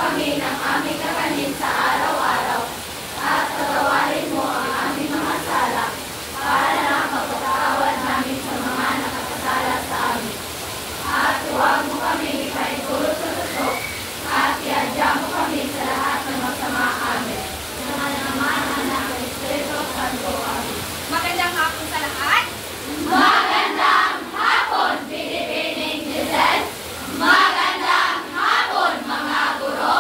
kami ng aming kakanin sa araw-araw at patawarin mo ang aming mga sala para na mapatawad namin sa mga nakakasala sa amin. At huwag mo kami ipaitulot sa tusok at iadya mo kami sa lahat ng masama. Amen. Naman naman anak ng Espiritu Santo. Amen. Magandang hapon sa lahat. Magandang hapon, Pilipining Giselle. Magandang hapon, mga guro.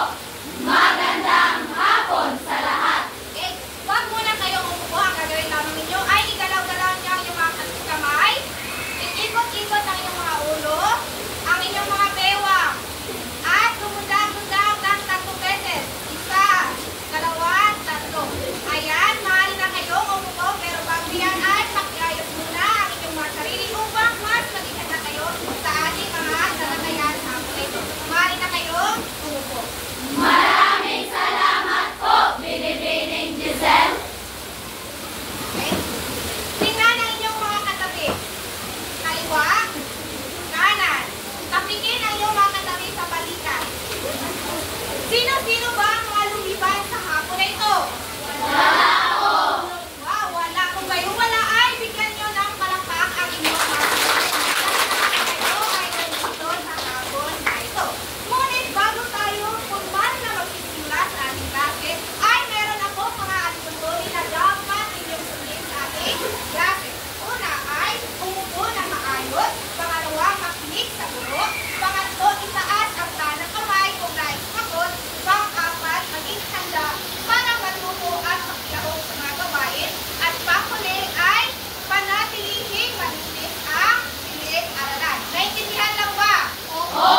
Magandang hapon sa lahat. Huwag muna kayong umupo. Ang gagawin namin ninyo ay igalaw-galaw niyo ang inyong mga kamay. Ikot-ikot ang inyong mga ulo, ang inyong mga bewang. At lumundang-lundang ng 3 beses. 1, 2, 3. Ayan, maaari na kayong umupo. Pero bago yan ay makiayos muna ang inyong mga sarili upang mas mag-ikat na kayo sa ating mga talakayan sa hapon na ito. Maaari na kayong umupo. Maraming salamat po, Binibining Giselle. Okay? Tingnan ang inyong mga katabi. Kaliwa, kanan. Tapikin ang inyong mga katabi sa balikat. Sino-sino ba ang mga lumiban sa hapon na ito? Wala ako. Wow, wala. Kung kayo wala ay bigyan nyo ng palakpak ang inyong mga katabi. Kayo ay nandito sa hapon na ito. Ngunit bago tayo formal na magsisimula sa ating klase, ay meron ako mga alituntunin na dapat inyong sundin sa ating klase. Una ay umupo na maayos. Pangalawa, makinig sa guro. Pangatlo, itaas ang tanang kamay kung nais makot. Pang-apat, maging handa para matuto at makilaok sa mga gawain. At panghuli ay panatilihing malinis ang silid-aralan. Naintindihan lang ba? Oo.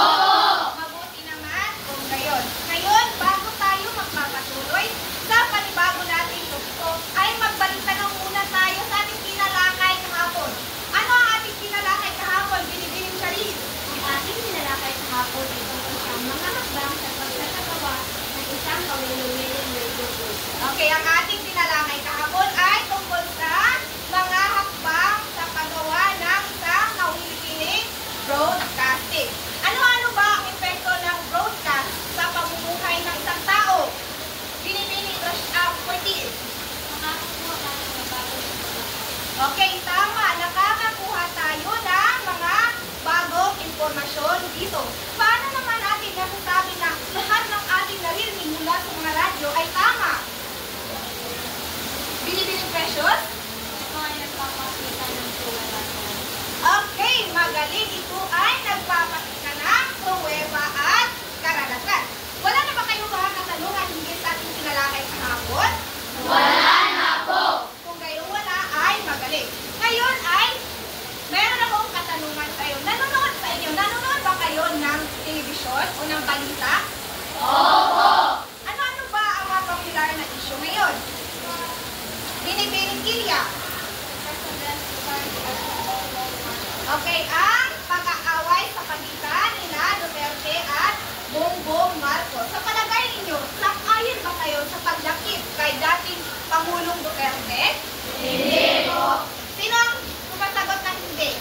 Mabuti naman kung gayon. Ngayon, bago tayo magpapatuloy sa panibago nating tukso, ay magbalik-tanaw muna tayo sa ating tinalakay kahapon. Ano ang ating tinalakay kahapon, Binibining Charis? Ang ating tinalakay kahapon ay tungkol sa mga hakbang sa pagsasagawa ng isang kawili-wiling radio program. Okay, ang ating tinalakay kahapon ay tungkol sa mga hakbang sa paggawa ng isang kawiling broadcasting. Ano-ano ba ang epekto ng broadcast sa pamumuhay ng isang tao? Binibining Ortiz. Makakakuha tayo ng bagong impormasyon. Okay, tama. Nakakakuha tayo ng mga bagong impormasyon dito. Paano naman natin nasasabi na lahat ng ating naririnig mula sa mga radyo ay tama? Binibining Precious? Ito ay nagpapakita ng pruweba sa Okay, magaling. Ito ay nagpapakita ng pruweba at karanasan. Wala na ba kayong mga katanungan hindi sa ating tinalakay kahapon? Wala na po. Kung kayo wala, ay magaling. Ngayon ay meron akong katanungan sa iyo. Nanonood ba kayo ng telebisyon o ng balita? Opo. Ano-ano ba ang mga popular na issue ngayon? Binibining Kilya. Okay, ang pag-aaway sa pagitan nila Duterte at Bongbong Marcos. Sa palagay ninyo, sang-ayon ba kayo sa pagdakip kay dating Pangulong Duterte? Hindi po. Sino ang sumasagot ng hindi?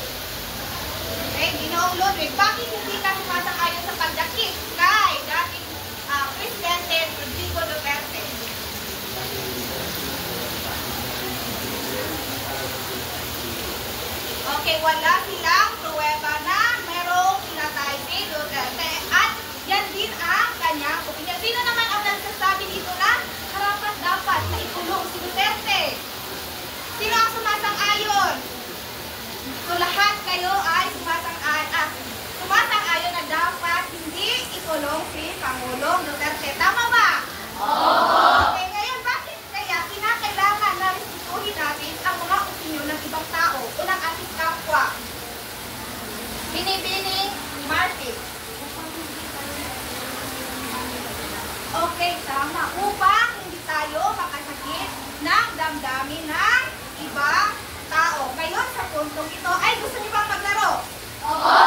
Okay, Ginoong Ludwig, bakit hindi ka sumasang-ayon sa pagdakip kay dating Presidente Rodrigo Duterte? Okay, wala silang pruweba na merong pinatay si Duterte. At yan din ang kanyang opinion. Sino naman ang nagsasabi dito na karapat dapat na ikulong si Duterte? Sino ang sumasang-ayon? So lahat kayo ay sumasang-ayon na dapat hindi ikulong si Pangulong Duterte. Tama ba? Opo. Okay, ngayon bakit kaya kinakailangan na respetuhin natin ang mga opinyon ng ibang tao o ng ating kapwa? Binibining Martin. Okay, tama. Upang hindi tayo makasakit ng damdamin ng ibang tao. Ngayon sa puntong ito, ay gusto niyo bang maglaro? Opo.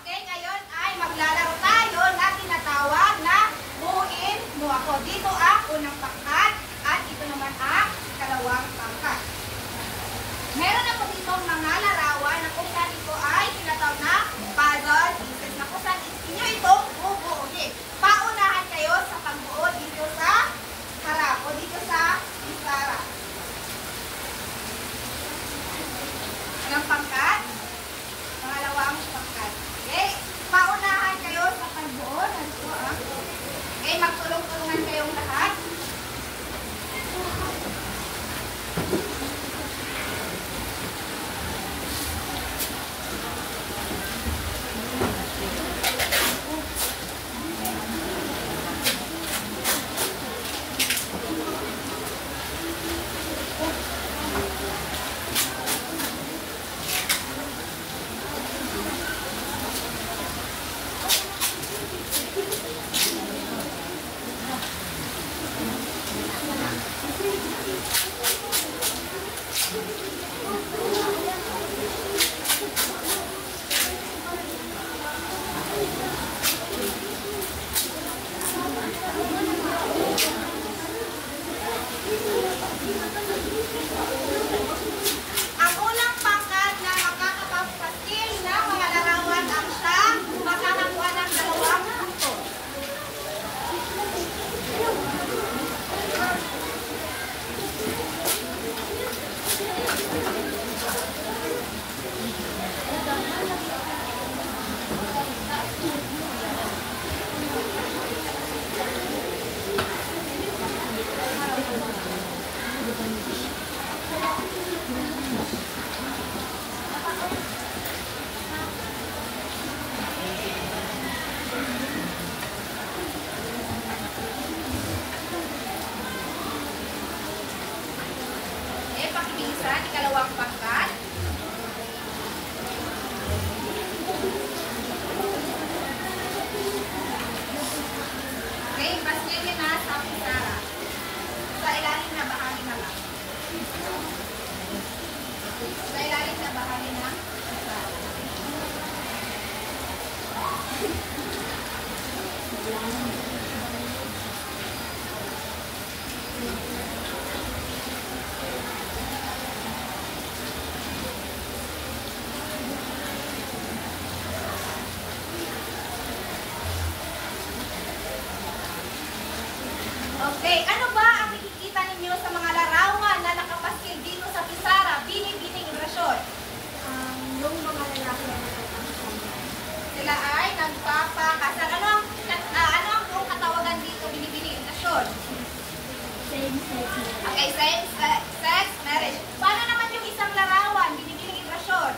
Okay, ngayon ay maglalaro tayo na tinatawag na buuin mo ako. Dito ang unang pangkat at ito naman ang kalawang pangkat. Meron ako dito mga larawan na kung saan ito ay tinatawag na puzzle pieces na kung saan inyo itong bubuuin. Paunahan kayo Okay, magtulong-tulungan kayong lahat. Ang unang pangkat na makakapagpasil na mga larawan ang siyang makakakuha ng 2 puntos. Pakibisa, ikalawang pangkat. Okay, pasilin niyo na sa pisara. Sa ilalim na bahagi na lang. Sa ilalim na bahagi na pisara. Okay, ano ba ang nakikita ninyo sa mga larawan na nakapaskil dito sa pisara? Binibining ilustrasyon. Yung mga lalaki na Sila ay nagpapakasal. Ano ang buong katawagan dito? Binibining ilustrasyon. same-sex. Okay, sex marriage. Paano naman yung isang larawan? Binibining ilustrasyon.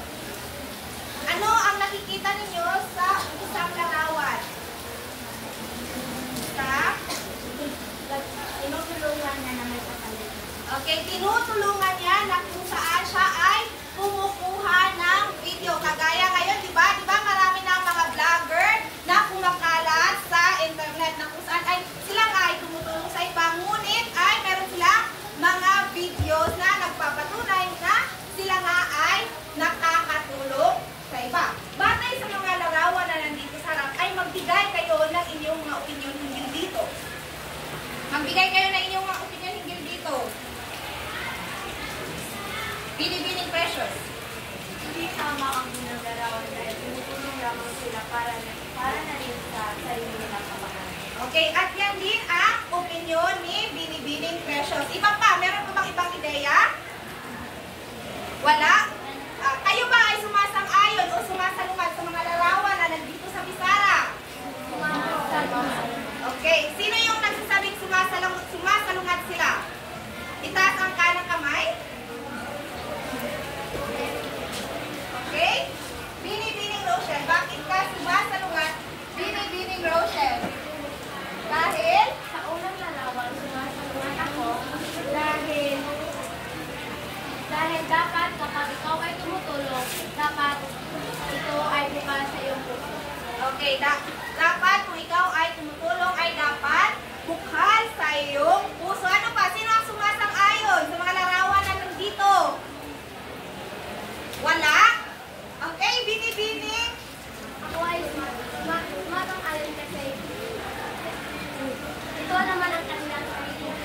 Ano ang nakikita ninyo sa isang larawan? Tinutulungan na may kapalit. Okay, tinutulungan niya na kung saan siya ay kumukuha ng video. Kagaya ngayon, di ba? Di ba marami na mga vlogger na kumakalat sa internet na kung saan ay sila nga ay tumutulong sa iba. Ngunit ay meron silang mga videos na nagpapatunay na sila nga ay nakakatulong sa iba. Batay sa mga larawan na nandito sa harap, ay magbigay kayo ng inyong mga opinion hinggil dito. Magbigay kayo ng inyong mga opinion hinggil dito. Binibining precious. Hindi tama ang ginagarawan dahil tinutulong lamang sila para na rin sa sarili nilang kapakanan. Okay, at yan din ang opinion ni Binibining Precious. Iba pa, meron pa bang ibang ideya? Wala? Kayo ba ay sumasang-ayon o sumasalungat sa mga larawan na nandito sa pisara? Okay, sino yung nagsasabing sumasalungat sila? Itaas ang kanang kamay. Okay? Binibining Rochelle, bakit ka sumasalungat? Binibining Rochelle. Dahil? Sa unang larawan, sumasalungat ako dahil dapat kapag ikaw ay tumutulong, dapat ito ay bukas sa iyong puso. Okay, dapat kung ikaw ay tumutulong ay dapat bukas sa iyong puso. Ano pa? Sino ang sumasang-ayon sa mga larawan na nandito? Wala? Okay, Binibining. Ako ay sumasang-ayon kasi ito naman ang kanilang opinion.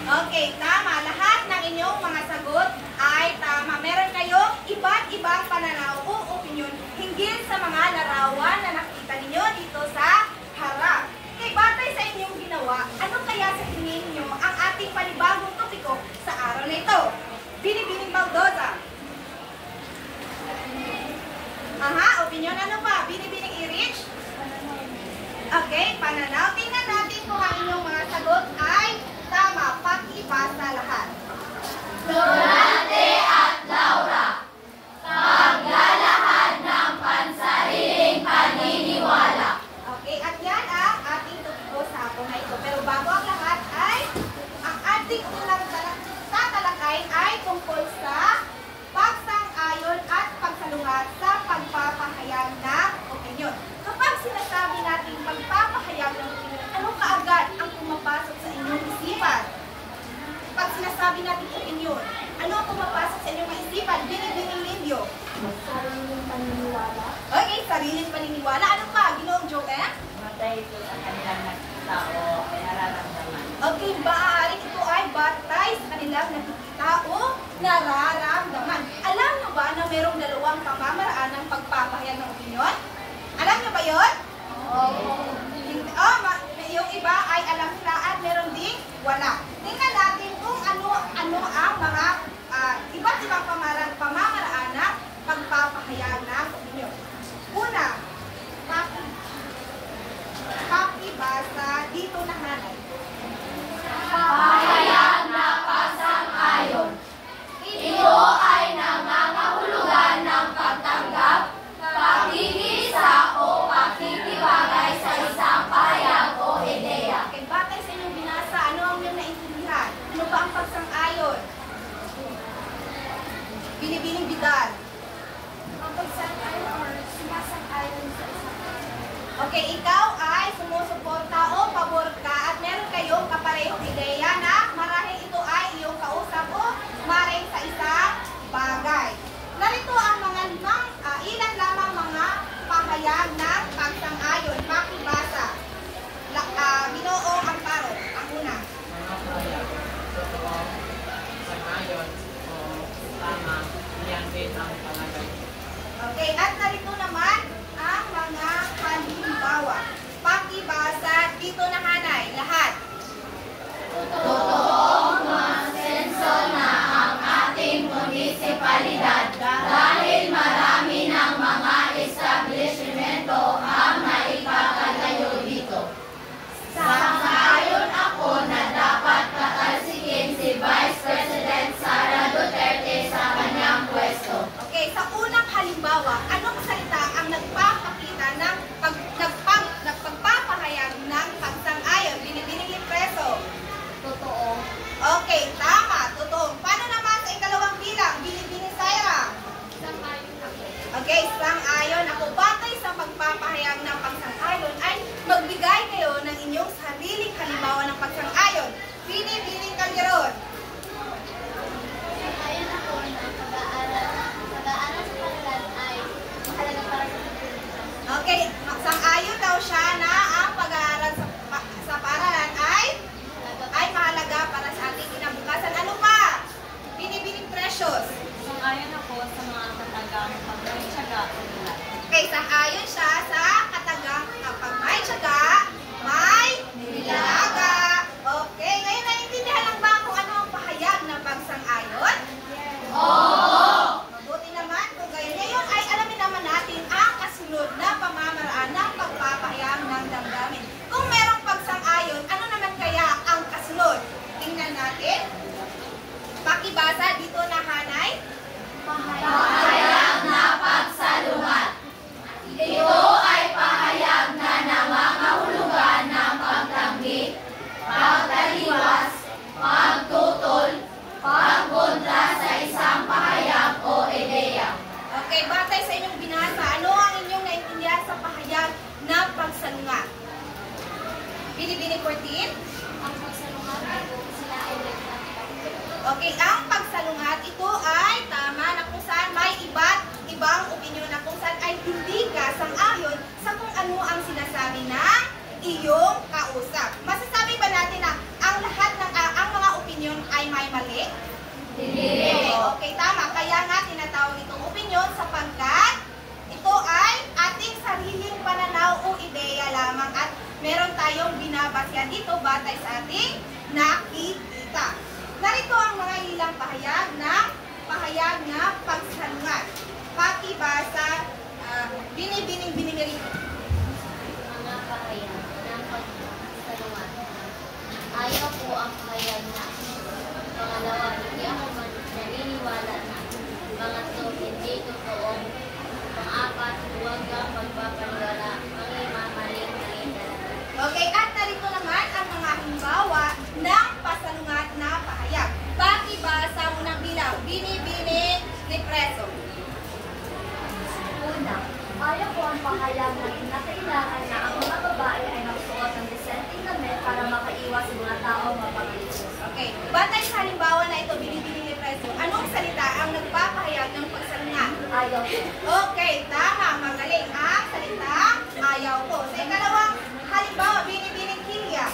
Okay, tama. Lahat ng inyong mga sagot ay tama. Meron kayong iba't ibang pananaw o opinion hinggil sa mga larawan na nakita ninyo dito sa harap. Okay, batay sa inyong ginawa, ano kaya sa tingin nyo ang ating panibagong topiko sa araw na ito? Binibining Baldoza. Aha, opinion ano pa? Binibining Irich? Okay, pananaw. Tingnan Pakibasa lahat. Dorante at Laura, paglalahan ng pansariling paniniwala. Okay, at yan ang ating totoo sa hapon na ito. Pero bago ang lahat ay, ang ating unang tatalakay ay tungkol sa pagsang-ayon at pagsalungat sa pagpapahayag ng opinyon. Kapag sinasabi natin pagpapahayag ng opinyon, ano kaagad ang pumapasok sa inyong isipan? Pag sinasabi natin opinyon, ano ang pumapasok sa inyong isipan? Binibining ninyo. Sariling paniniwala. Okay, sariling paniniwala. Ano pa? Ginoong Joel? Matay ito sa kanilang nakikita o may nararamdaman. Okay, maaaring ito ay batay sa kanilang nakikita o nararamdaman. Alam nyo ba na mayroong dalawang pamamaraan ng pagpapahayag ng opinyon? Alam nyo ba yun? Yung iba ay alam nila at meron ding wala. Tingnan natin kung ano ang mga iba't ibang pamamaraan ng pagpapahayag ng opinyon. Una, pakibasa dito na hanay. Pahayag na pasang-ayon. Ito ay nangangahulugan ng pagtanggap, pakikisa o pakikibagay sa isang pahayag o ideya. Okay, batay sa inyong binasa, ano ang iyong naintindihan? Ano ba ang pagsang-ayon? Binibining bidal. Pagsang-ayon or sumasang-ayon sa isang Okay, ikaw ay sumusuporta o pabor ka at meron kayong kaparehong ideya na marahil ito ay iyong kausap o maring sa isang bagay. Narito ang mga ilan lamang mga pahayag ng pagsang-ayon. Pakibasa. Ginoong Amparo, ang una. Mga pahayag, totoo, sang-ayon o tama, yan din ang palagay. Okay, at narito naman ang mga halimbawa. Pakibasa dito na hanay, lahat. Totoong masenso na ang ating munisipalidad dahil marami ng mga establishmento ang naipagkatayo dito. Sang-ayon ako na dapat katalsikin si Vice President Sara Duterte sa kanyang pwesto. Okay, sa unang halimbawa, anong salita ang nagpapakita ng pagpapahayag ng pagsang-ayon? Binibining preso. totoo. Okay, tama, totoo. Paano naman sa ikalawang bilang? Binibining Syra. Sang-ayon ako. Okay, sang-ayon ako. Batay sa pagpapahayag ng pagsang-ayon ay magbigay kayo ng inyong sariling halimbawa ng pagsang-ayon. Binibining Calderon. Sang-ayon ako na pag-aaral sa paaralan ay mahalaga para sa Pilipinas. Okay, sang-ayon daw siya na ang pag-aaral sa paaralan ay mahalaga para sa ating kinabukasan. Ano pa? Binibining Precious. Sang-ayon ako sa mga katagang pagkakasyaga o ulat. Okay, sang-ayon siya sa katagang kapag may tiyaga, may nilaga. Okay, ngayon naiintindihan lang ba kung ano ang pahayag ng pagsang-ayon? Mabuti naman kung gayon. Ngayon ay alamin naman natin ang kasunod na pamamaraan ng pagpapahayag ng damdamin. Kung merong pagsang-ayon, ano naman kaya ang kasunod? Tingnan natin. Pakibasa dito na hanay. Pahayag na pagsalungat. Ito ay pahayag na nangangahulugan ng pagtanggi, pagtaliwas, pagtutol, pagkontra sa isang pahayag o ideya. Okay, batay sa inyong binasa, ano ang inyong naintindihan sa pahayag ng pagsalungat? Binibining 14? Ang pagsalungat ay kung sila ay nagtatapos. Okay, ang pagsalungat, ito ay tama na kung saan may iba't ibang opinyon na kung saan ay hindi ka sang-ayon sa kung ano ang sinasabi ng iyong kausap. Masasabi ba natin na ang lahat ng ang mga opinyon ay may mali? Hindi. Okay, tama. Kaya nga tinatawag itong opinyon sapagkat ito ay ating sariling pananaw o ideya lamang at meron tayong binabasyan dito batay sa ating nakikita. Narito ang mga ilang pahayag na pagsalungat. Pakibasa, binibining rin. Mga pahayag ng pagsalungat. Ayaw po ang pahayag na ayaw ko. Okay, tama. Magaling ang salitang ayaw ko. Sa ikalawang halimbawa, binibining hilya.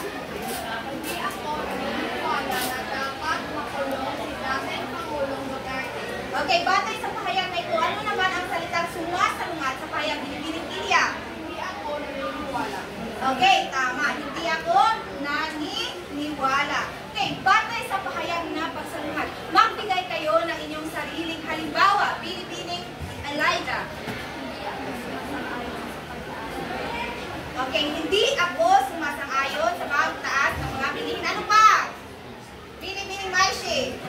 Hindi ako naniniwala na dapat makulong si dating Pangulong Duterte. Okay, batay sa pahayag na ito, ano naman ang salitang sumasalungat sa pahayag binibining hilya? Hindi ako naniniwala. Okay, tama. Hindi ako naniniwala. Okay, batay sa pahayag na pagsalungat, magbigay kayo ng inyong sariling halimbawa. Binibining Elijah. Okay, hindi ako sumasang-ayon sa pagtaas ng mga bilihin. Ano pa? Binibining Maishi.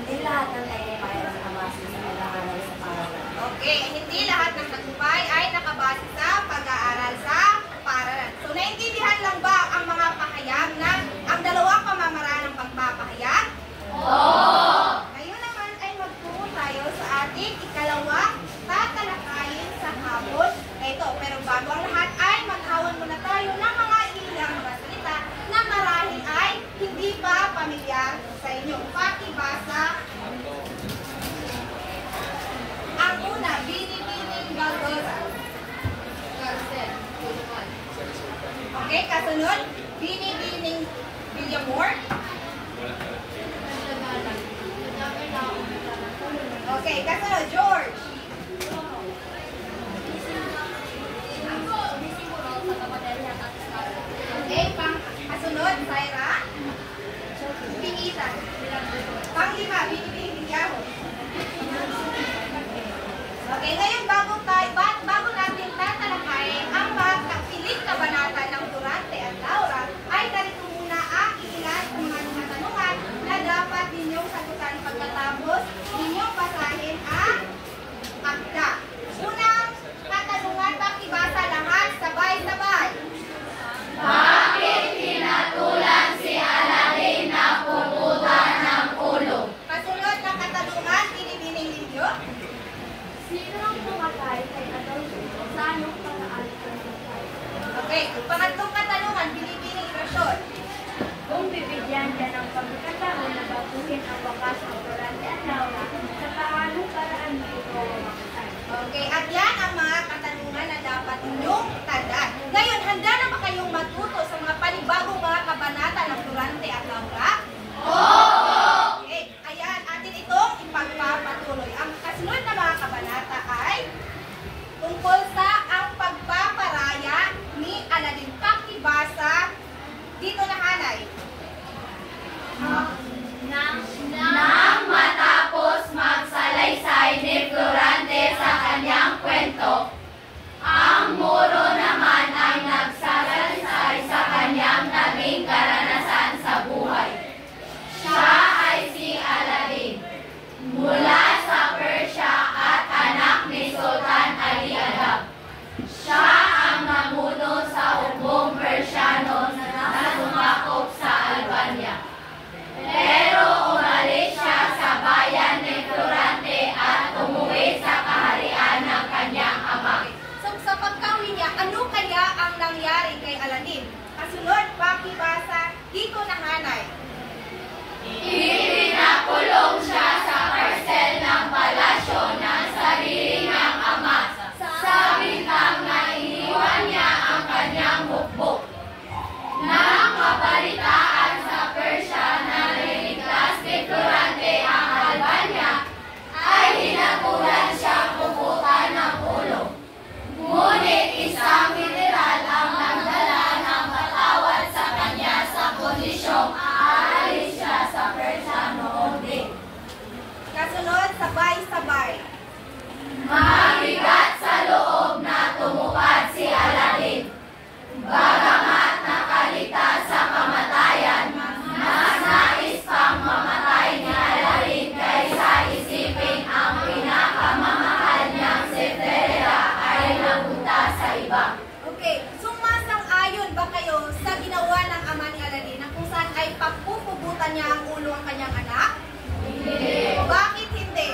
Hindi lahat ng tagumpay ay nakabase sa pag-aaral sa paaralan. Okay, hindi lahat ng tagumpay ay nakabase sa pag-aaral sa paaralan. So, naintindihan lang ba ang mga pahayag na ang dalawang pamamaraan ng pagpapahayag? Oo! Ngayon naman ay magtungo tayo sa ating ikalawang tatalakayin sa hapon. Ito, pero bago ang lahat ay maghawan muna tayo ng mga ilang mga salita na marahil ay hindi pa pamilyar sa inyo. Pakibasa. Ang una, binibining Galgoza. Okay, kasunod, binibining Villamor. Okay, kasunod, George. Okay, kasunod, Zaira. Pingitan. Panglima, binibining Villamor. Okay, ngayon bago natin tatalakayin ang mga kapiling kabanata ng Durante at Laura, ay narito muna ang ilan sa mga katanungan na dapat ninyong sagutan pagkatapos ninyong basahin ang akda. Unang katanungan, pakibasa lahat sabay-sabay. Bakit pinatulan si Aladdin na puputa ng ulo? Kasunod na katanungan, binibining ninyo. Sino ang pumatay kay Adolfo? Sa anong paraan ang patay? Okay, pangatlong katanungan, binibining Rashod. Kung bibigyan ka ng pagkakataon na baguhin ang wakas ng Durante at Laura, sa paanong paraan mo ito makatay? Okay, at yan ang mga katanungan na dapat ninyong tandaan. Ngayon, handa na ba kayong matuto sa mga panibagong mga kabanata ng Durante at Laura? Okay, ayan, atin itong ipagpapatuloy. Ang kasunod na mga kabanata ay tungkol sa ang pagpaparaya ni Aladdin. Pakibasa dito na, Hanay. Nang matapos magsalaysay ni Florante sa kanyang kwento, ang Moro naman ay nagsasalaysay sa kanyang naging karanasan sa buhay. Siya ay si Aladdin, mula sa Persia at anak ni Sultan Ali Adab. Siya ang namuno sa hukbong Persiano na sumakop sa Albania. Pero umalis siya sa bayan ni Florante at umuwi sa kaharian ng kanyang ama. So, sa pagkawi niya, ano kaya ang nangyari kay Aladdin? Kasunod, pakibasa dito na, Hanay. Ipinakulong siya sa parsel ng palasyo ng sarili niyang ama sa bintang na iniwan niya ang kanyang hukbo. Nang mabalitaan sa Persia na niligtas ni Florante ang Albania, ay hinagulan siya puputa ng ulo. Ngunit isang mineral ang nagdala ng patawad sa kanya sa kondisyong aalis siya sa Persia noon din. Kasunod, sabay-sabay. Mabigat sa loob na tumupad si Aladdin. Bagamat nakaligtas sa kamatayan, mas nais pang mamatay ni Aladdin kaysa isipin ang pinakamamahal niyang Cinderella ay napunta sa iba. Okay, sumasang-ayon ba kayo sa ginawa ng ama ni Aladdin na kung saan ay pagpupugutan niya ang ulo ang kanyang anak? Hindi. Bakit hindi?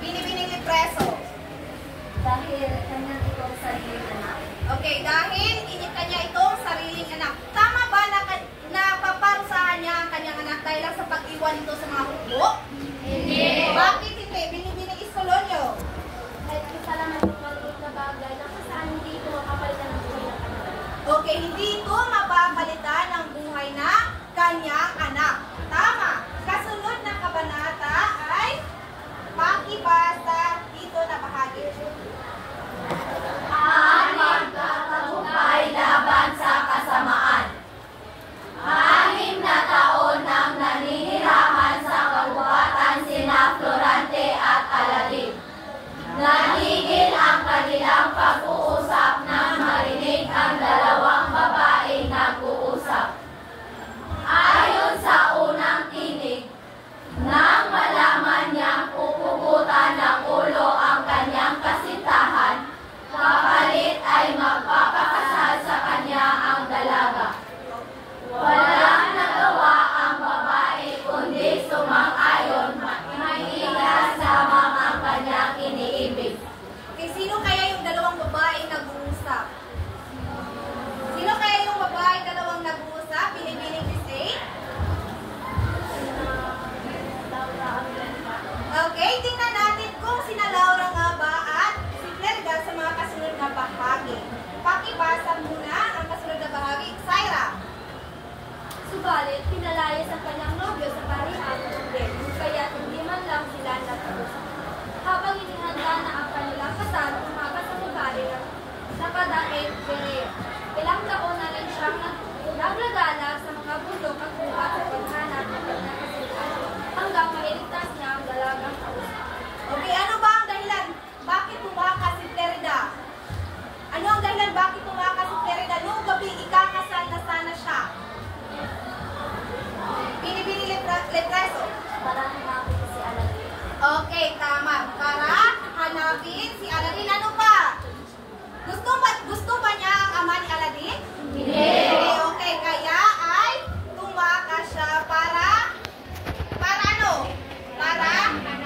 Binibining ni Preso. Dahil kanyang itong sariling anak. Okay, dahil kanya itong sariling anak. Tama ba na napaparusahan niya ang kanyang anak dahil lang sa pag-iwan nito sa mga hukbo? Hindi. Bakit hindi? Binibining Iskolon, kanyang anak. Tama. Kasunod na kabanata ay pakibasa dito na bahagi. Ang magkatagumpay laban sa kasamaan. 6 na taon nang naninirahan sa kagubatan sina Florante at Aladin. Nanigil ang kanilang pag-uusap nang marinig ang dalawang babaeng nag-uusap. Ayon sa unang tinig, nang malaman niyang pupugutan ng ulo ang kanyang kasintahan, kapalit ay magpapakasal sa kanya ang dalaga. Walang nagawa ang babae kundi sumang-ayon, maiilas lamang ang kanyang iniibig. Okay, sino kaya yung dalawang babaeng nag-uusap? Sino kaya yung babaeng dalawang nag-uusap? Binibining ni Say? Okay, tingnan natin kung sina Laura nga ba at si Clerga sa mga kasunod na bahagi. Pakibasa muna ang kasunod na bahagi. Syra. Subalit, pinalayas ang kanyang nobyo sa parihan ng Demo, kaya hindi man lang sila nag-usap. Habang inihanda na ang kanilang kasal, umaga sa lugarin ng napadaig Bereo. Ilang taon na rin siyang naglagala sa mga bundok at buhat sa paghanap ng kanyang kasintahan, hanggang mailigtas niya ang dalagang kausap. Okay, ano ba ang dahilan? Bakit tumakas si Clerga? Ano ang dahilan bakit tumakas si Clerga? Noong gabi, ikakasal na sana siya. Binibini Lepreso. Para hanapin si Aladin. Okay, tama. Para hanapin si Aladin. Ano pa? Gusto ba niya ang ama ni Aladin? Hindi. Okay, kaya ay tumakas siya para ano? Para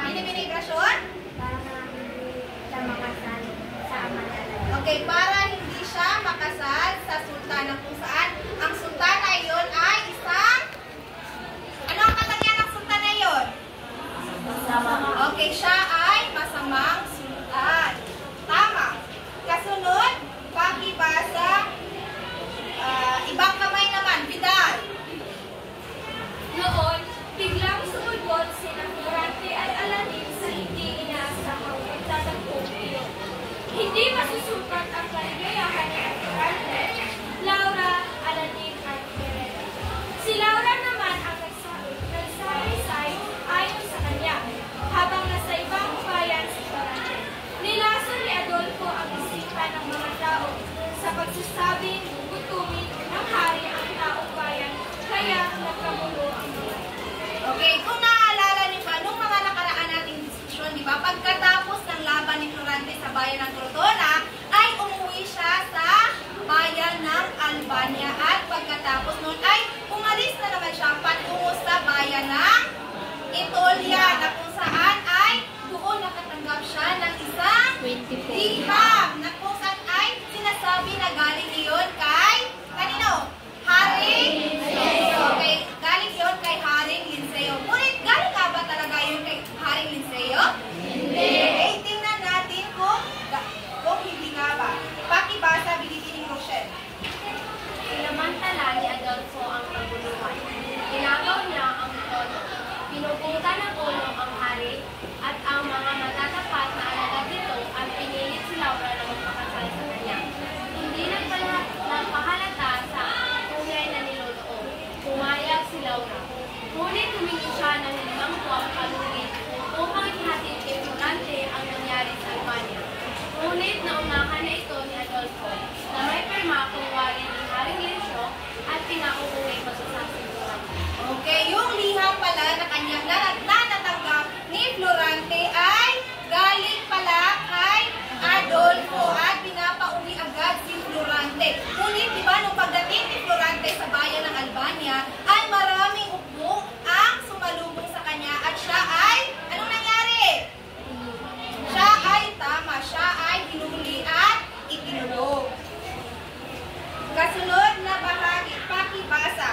binibinigrasyon? Para hindi siya makasal sa ama ni Aladin. Okay, para hindi siya makasal sa sultana kung saan ang sultana yon ay isang ano ang katangian ng sultana yon? Okay, siya ay masamang sultan. Tama. Kasunod, pakibasa ibang kamay naman, Vidal. Noon, biglang sumulpot sina Florante at Aladin sa hindi inaasahang pagtatagpong iyon. Hindi masusukat ang kaligayahan ni Florante, Laura, Aladin at Mirella. Si Laura naman ang nagsaysay ayon sa kanya, habang nasa ibang bayan si Florante. Nilaso ni Adolfo ang isipan ng mga tao sa pagsasabing gutumin ng hari ang taong bayan, kaya nagkagulo ang mga. Okay, kung naaalala niyo ba, nung mga nakaraan nating diskusyon, di ba, pagkatapos ng laban ni Florante sa bayan ng Crotona, ay umuwi siya sa bayan ng Albania at pagkatapos nun ay umalis na naman siya patungo sa bayan ng Etolia na kung saan ay doon nakatanggap siya ng isang liham na kung saan ay sinasabi na galing iyon kay kanino? Haring Linceo. Okay, galing yun kay Haring Linceo. Ngunit galing nga ba talaga yun kay Haring Linceo? Hindi. Okay, tingnan natin kung hindi nga ba. Pakibasa, Bilibining Rochelle. Sinamantala ni Adolfo ang paguluhan. Ginagaw niya ang tono. Pinupunta ng ulo ang hari at ang mga matatapat na alagad nito ang pinilit si Laura na magpakasal sa kanya. Hindi nagpahalata sa tunay na niloloob. Pumayag si Laura. Ngunit humingi siya ng 5 buwang palulit upang ihatid kay Florante ang nangyari sa Albania. Ngunit naunahan na ito ni Adolfo na may perma kung wari ni Haring Linceo at pinauuwi masasabi Florante. Okay, yung liham pala na kanyang natanggap ni Florante ay galing pala kay Adolfo at pinapauwi agad si Florante. Ngunit di ba nung pagdating ni Florante sa bayan ng Albania ay maraming ukbo ang sumalubong sa kanya at siya ay, anong nangyari? Siya ay tama, siya ay hinuli at itinulog. Kasunod na bahagi, pakibasa.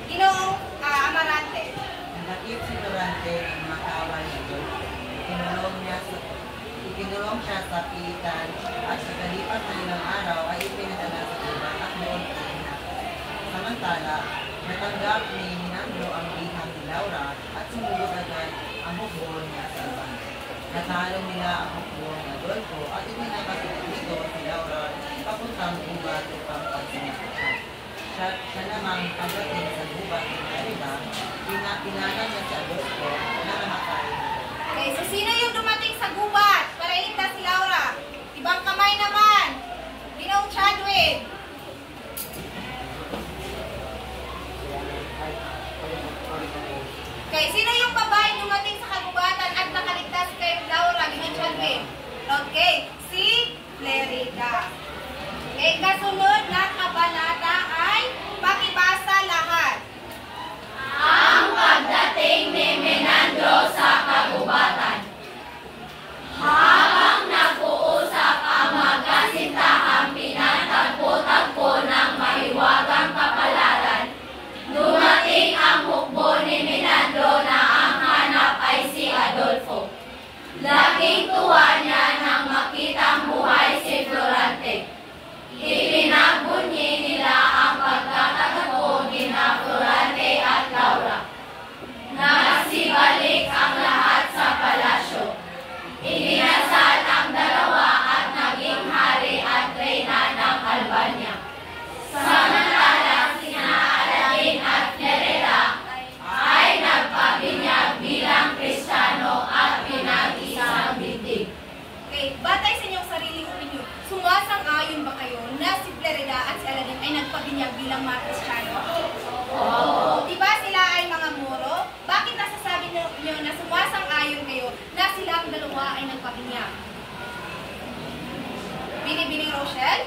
Ginoong Amarante. Nakip si Florante ang makawan nito. Ikinulong siya sa pilitan at sa kalipas na ilang araw ay ipinadala sa iba at doon pinina. Samantala, Natanggap ni Minandro ang bihang ni Laura at sumulog agad ang hukbo niya sa Albania. Natalo nila ang hukbo ni Adolfo at ipinapasok dito si Laura papuntang gubat upang pagsinapatan. Siya namang pagdating sa gubat ni Clarida, pinanan niya si Adolfo na namatay. Okay, so sino yung dumating sa gubat para iligtas si Laura? Ibang kamay naman. Ginoong Chadwick. Okay, sino yung babaeng dumating sa kagubatan at nakaligtas kay Laura? Ginoong Chadwick. Okay, si Clarida. Okay, kasunod na kabanata ay pakibasa lahat. Ang pagdating ni Menandro sa kagubatan. Habang nag-uusap ang magkasintahang pinatagpo-tagpo ng mahiwagang kapalaran, dumating ang hukbo ni Menandro na ang hanap ay si Adolfo. Laking tuwa niya nang makitang buhay si Florante. Ipinagbunyi nila ang pagkakatagpo ni Florante at Laura. Nagsibalik ang lahat sa palasyo. Ininasal ang dalawa at naging hari at reyna ng Albania. Samantala, sina Aladin at Clarida ay nagpabinyag bilang Kristiyano at pinag-isang bintig. Okay, batay sa inyong sariling opinion, sumasang-ayon ba kayo na si Clarida at si Aladin ay nagpabinyag bilang mga Kristiyano? Oo. Diba sila ay mga Moro? Bakit nasasabi niyo na sumasang-ayon kayo na silang dalawa ay nagpabinyag? Bini-bini Rochelle?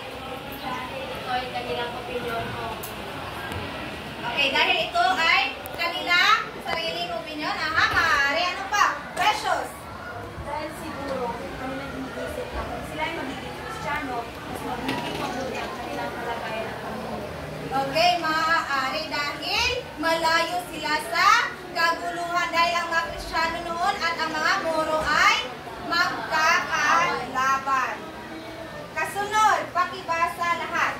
Ito ay kanilang opinion ko. Okay, dahil ito ay kanilang sariling opinion, maaari ano pa? Precious? Dahil siguro, kanilang iniisip na kung sila ay magiging Kristiyano, mas magiging mabuti ang kanilang kalagayan at pamumuhay. Okay, maaari dahil malayo sila sa kaguluhan dahil ang mga Kristiyano noon at ang mga Moro ay magkakalaban. Kasunod, pakibasa lahat.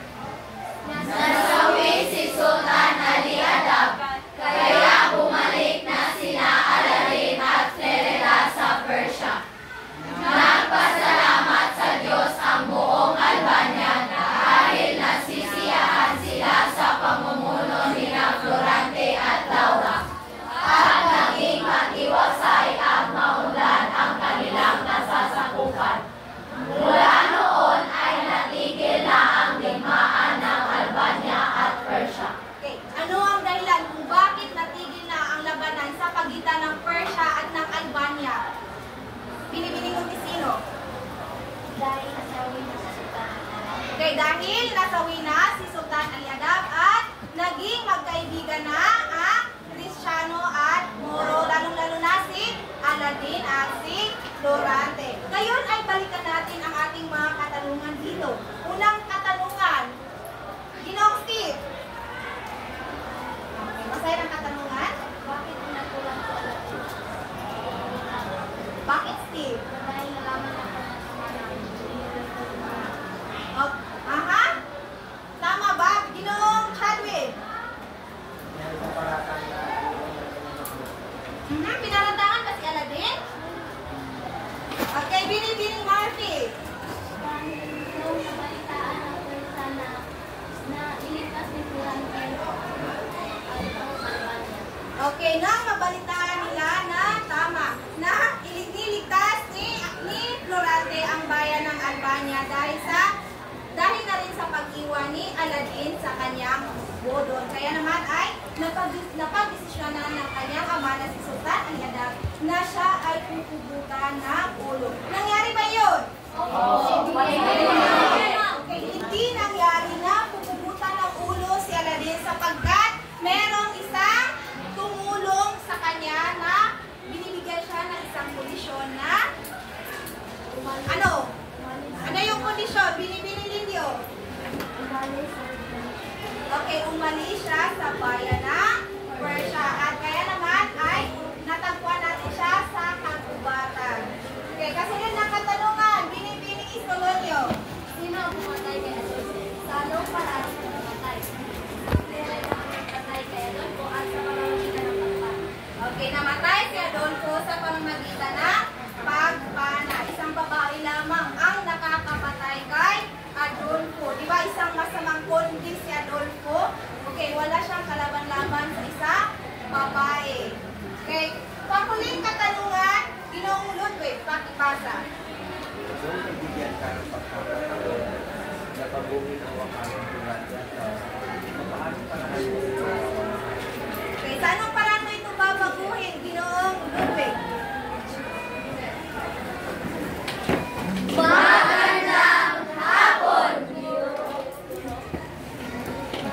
Nasawi si Sultan Ali Adab, kaya bumalik na sina Aladin at Clarida sa Persia. Nagpasalamat sa Diyos ang buong Albania dahil nasisiyahan sila sa pamumuno ni Florante at Laura at naging matiwasay at maunlad ang kanilang nasasakupan. Mula noon ay natigil na ang digmaan ng Albania at Persia. Okay, ano ang dahilan kung bakit natigil na ang labanan sa pagitan ng Persia at ng Albania? Binibining mo ni sino? Dahil nasawi na sa Sultan. Okay, dahil nasawi na si Sultan Ali Adab at naging magkaibigan na ang Kristiyano at Moro, lalong-lalo na si Aladin at si Florante. Ngayon ay balikan natin ang ating mga katanungan dito. Unang katanungan, Ginoong Steve. Okay, masaya ang katanungan. Bakit pinagkulang ko alam? Bakit Steve? Dahil nalaman na ko ng pangalan. Oh, aha? Tama ba? Ginoong Chadwick? Pinarantangan ba si Aladin? Okay, binibining Murphy. Nung nabalitaan ang Persa na ilipas ni Florante ang Albania. Okay, nang mabalitaan nila na tama, na ililigtas ni Florante ang bayan ng Albania dahil na rin sa pag-iwan ni Aladin sa kanyang bodon. Kaya naman ay napag-desisyonan ng kanyang ama na si Sultan Ali Adab na siya ay pupubutan ng ulo. Nangyari ba yun? Okay, hindi nangyari na pupubutan ng ulo si Aladin sapagkat merong isang tumulong sa kanya na binibigyan siya ng isang kondisyon na ano? Ano yung kondisyon? Binibini ninyo? Okay, umalis siya sa bayan ng Persia. At kaya naman ay natagpuan natin siya sa kagubatan. Okay, kasunod na katanungan, Binibini Iscolonio. Sino ang pumatay kay Adolfo? Sa anong paraan siya namatay? Clarida ang nagpatay kay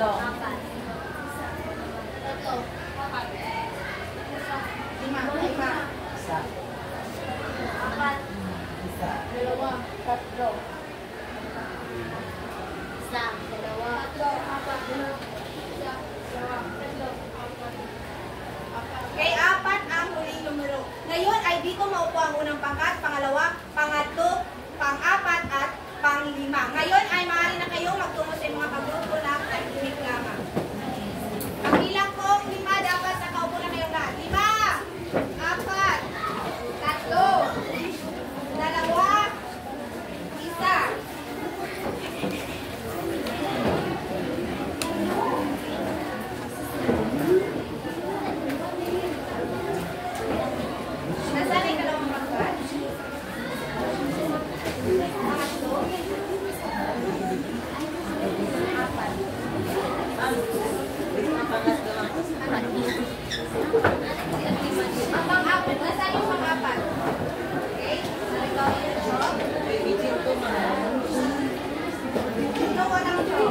Tatlo. Lima. Isa. Isa. Okay, 4 ang huling numero. Ngayon ay dito maupo ang unang pangkat, pangalawa, pangatlo, pang-4 at pang-5. Ngayon ay maaari na kayong magtungo sa mga pagrupo na tahimik lamang. Ang bilang ko, 5, dapat nakaupo na kayong lahat. 5, 4, 3, 2, 1. Nasaan ay dalawang pangkat? Pangatlo. 4. Ang pang-4, nasaan yung pang-4? Okay? Nalagaw niyo ito. Ito walang ito.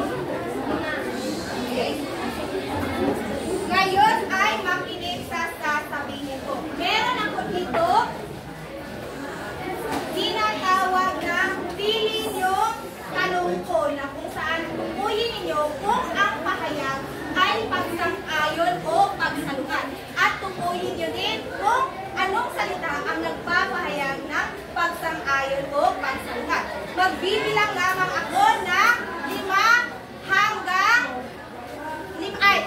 Okay? Ngayon ay makinig sa sasabihin ko. Meron ako dito tinatawag na pili nyo tanong ko na kung saan tukuyin ninyo kung ang pahayag ay pagsang-ayon o pagsalungat. At tukuyin nyo din kung anong salita ang nagpapahayag ng pagsang-ayon o pagsalungat. Magbibilang lamang ako ng 5 hanggang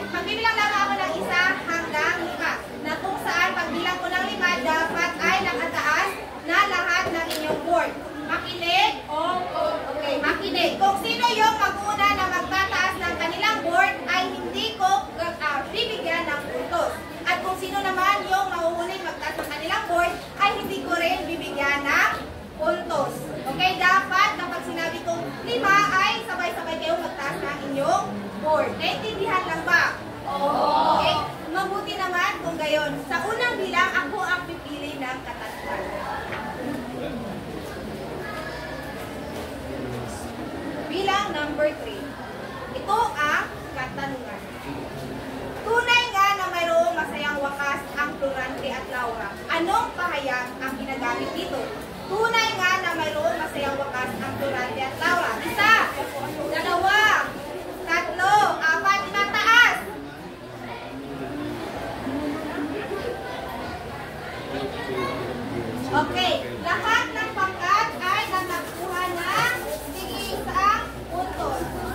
magbibilang lamang ako ng 1 hanggang 5 na kung saan pagbilang ko ng 5 dapat ay nakataas na lahat ng inyong board. Makinig? Okay, makinig. Kung sino yung mag-una na magtataas ng kanilang board ay hindi ko bibigyan ng puntos. At kung sino naman yung mahuhuling magtaas ng kanilang board ay hindi ko rin bibigyan ng puntos. Okay, dapat kapag sinabi kong 5 ay sabay-sabay kayong magtaas ng inyong board. Naintindihan lang ba? Okay, mabuti naman kung gayon. Sa unang bilang, ako ang pipili ng katanungan. Bilang number 3. Ito ang katanungan. Tunay nga na mayroong masayang wakas ang Florante at Laura. Anong pahayag ang ginagamit dito? Tunay nga na mayroong masayang wakas ang Florante at Laura. 1, 2, 3, 4, 5, taas! Okay, lahat ng pangkat ay nakakuha ng tig-isang puntos.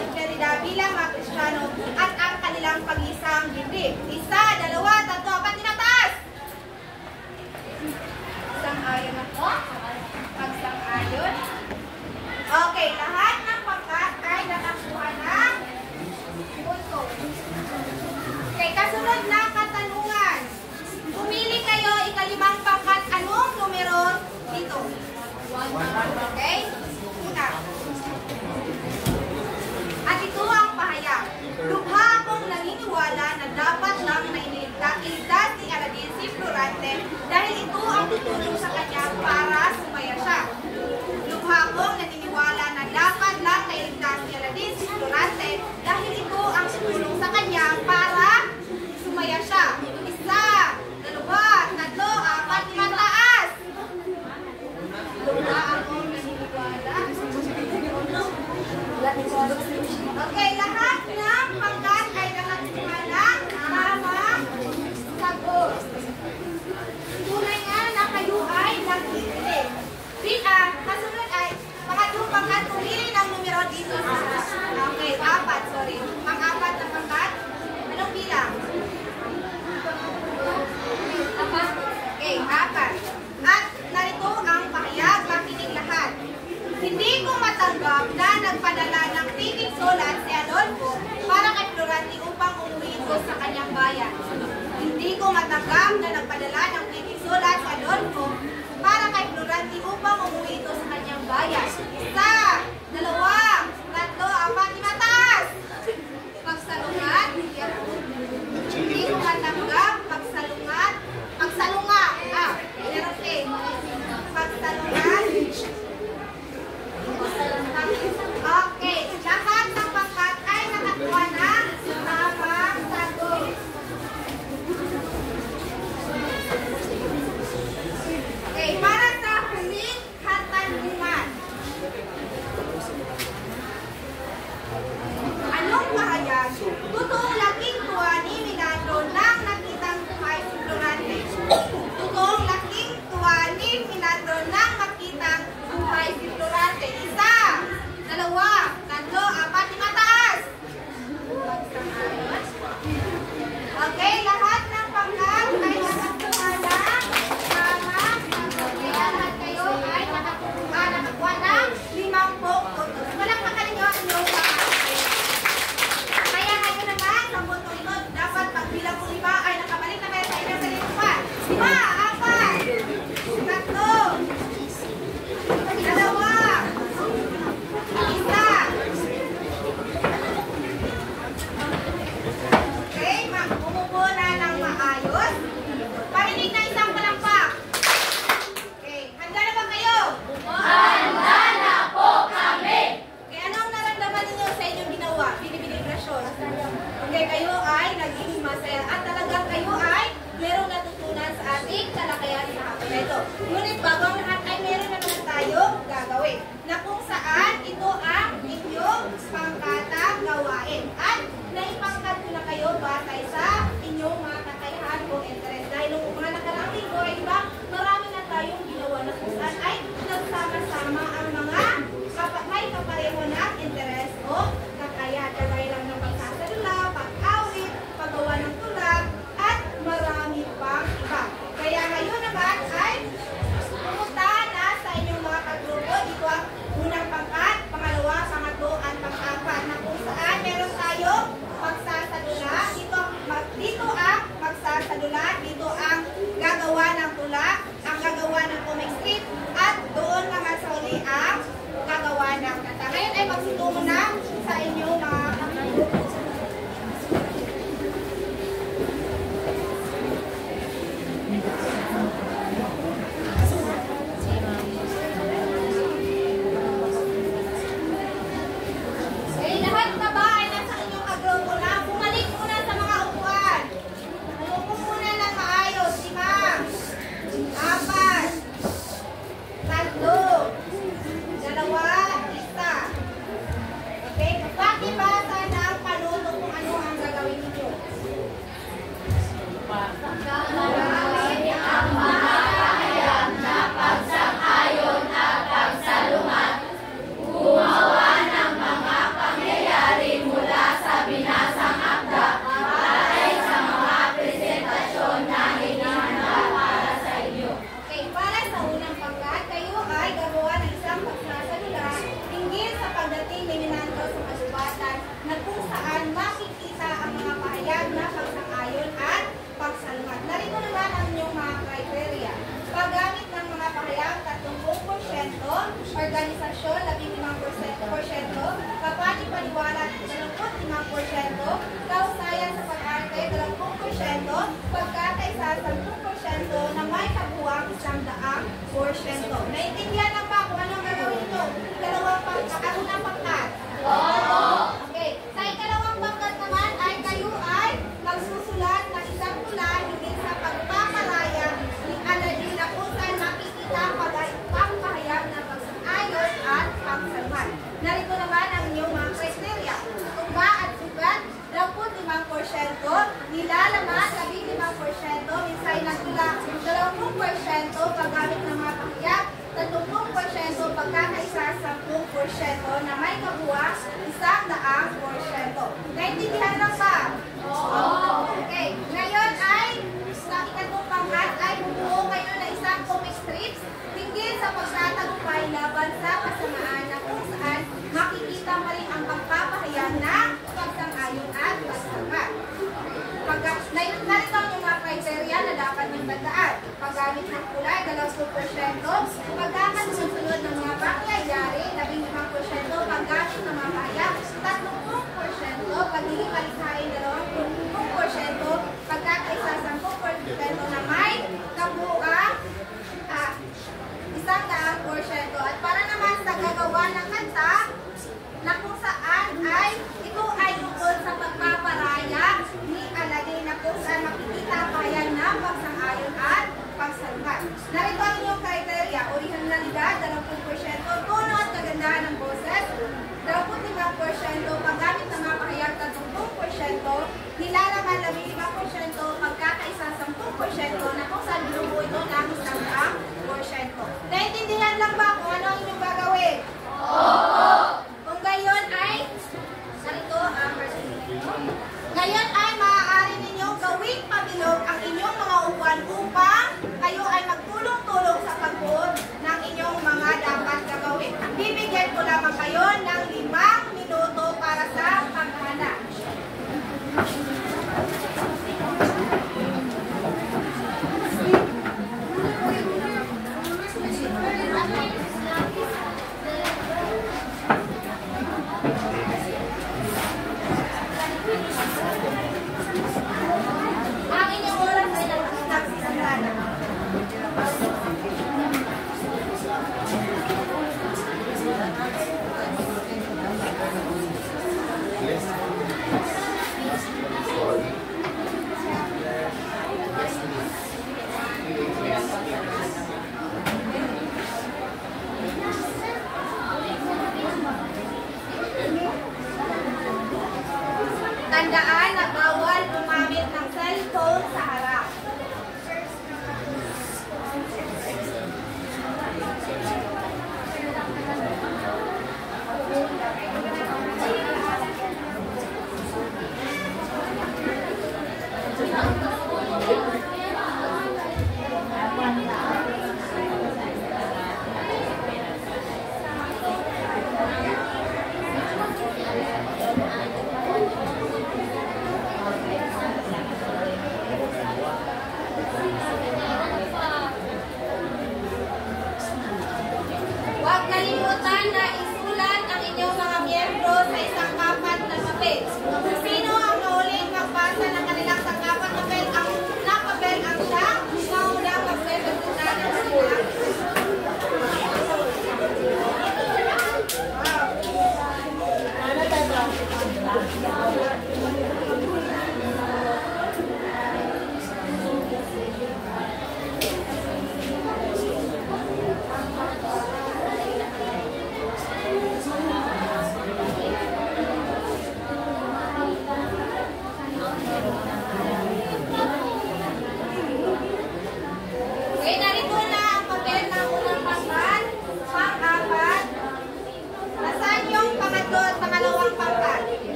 sinseridad bilang mga Kristiyano at ang kanilang pag-isang dibdib. 1, 2, 3, 4, tinataas! Sang-ayon ako? Pagsang-ayon? Okay, lahat ng pangkat ay nakakuha ng punto. Okay, kasunod na katanungan. Pumili kayo ikalimang pangkat. Anong numero dito? 1. Okay? Una. At ito ang pahayag. Lubha akong naniniwala na dapat lang na iniligtas ni Aladin si Florante dahil ito ang tutulong sa kanya para sumaya siya. Lubha akong naniniwala na dapat lang na iligtas ni Aladin si Florante dahil ito ang tutulong sa kanya para sumaya siya. 1, 2, 3, 4, 5, taas! Lubha akong naniniwala. Okay, lahat ng pangkat ay nakakuha ng tamang sagot. Tunay nga na kayo ay nag-iilig. Kasunod ay pangatlong pangkat, pumili ng numero dito sa okay, 4, sorry. Pang-4 na pangkat. Anong bilang? 4. Okay, 4. At narito ang pahayag, makinig lahat. Hindi ko matanggap na nagpadala ng titing sulat si Adolfo para kay Florante upang umuwi ito sa kanyang bayan. Hindi ko matanggap na nagpadala ng titing sulat si Adolfo para kay Florante upang umuwi ito sa kanyang bayan. 1, 2, 3, 4, timataas! Pagsalungat, hindi ko matanggap, pagsalungat, meron pagsalungat, okay, lahat ng pangkat ay nakakuha ng tamang sagot. Okay, para sa huling katanungan. Anong pahayag? Totoong laking tuwa ni Milagro nang nakitang buhay si Florante. Totoong laking tuwa ni Milagro nang makitang buhay si Florante. 1, 2, 3, 4, timataas! Okay, lahat ng pangkat ay nakakuha ng tamang sagot. Kaya lahat kayo ay nakakuha ng 5 puntos. Walang makalinyo ang inyong pangkat. Kaya kayo naman, sa puntong ito, dapat pagbilang ko 5 ay nakabalik na kayo sa inyong sarili pa. 5, 4, 3, 2, 1. Okay, umupo na ng maayos. Parinig na isang palakpak. Okay, handa na ba kayo? Handa na po kami! Okay, anong naramdaman ninyo sa inyong ginawa? Binibinigrasyon. Okay, kayo ay naging masaya at talagang kayo ay merong natutunan sa ating talakayan sa hapon na ito. Ngunit bago ang lahat ay meron na naman tayo gagawin na kung saan ito ang inyong pangkatang gawain. At naipangkat ko na kayo batay sa inyong mga kakayahan o interest. Dahil nung mga nakaraang linggo ay diba, marami na tayong ginawa na kung saan ay nagsama-sama ang mga may kapareho ng interest o kakayahan. Kagaya lang ng pagsasalula, pag-awit, paggawa ng tulak, at marami pang iba. Kaya ngayon naman ay pumunta na sa inyong mga kagrupo. Dito ang unang pangkat, pangalawa, pangatlo, at pang-apat na kung saan meron tayo magsasadula. Dito ang magsasadula, dito ang gagawa ng tulak, ang gagawa ng comic strip, at doon naman sa uli ang gagawa ng kanta. Ngayon ay magsitungo na sa inyong mga kagrupo. Okay, lahat na ba ay nasa inyong kagrupo na? Bumalik muna sa mga upuan. Umupo muna na paggamit ng mga pahayag 30%, organisasyon 15%, kapani-paniwala 25%, kausayan sa pag-arte 20%, pagkakaisa 10% na may kabuang 100%. Naintindihan na ba kung anong gagawin nyo? Ikalawang pangkat. Okay. Sa ikalawang pangkat naman ay kayo ay magsusulat ng isang tula higit sa pagpapalaya ni Aladdin na kung saan makikita pagpapahayag ng pagsang-ayon at pagsalman. Narito naman ang inyong mga kriteria. Tugma at sugat, 25%, nilalaman 15%, minsay ng tula 20%, paggamit ng mga pahayag, 30%,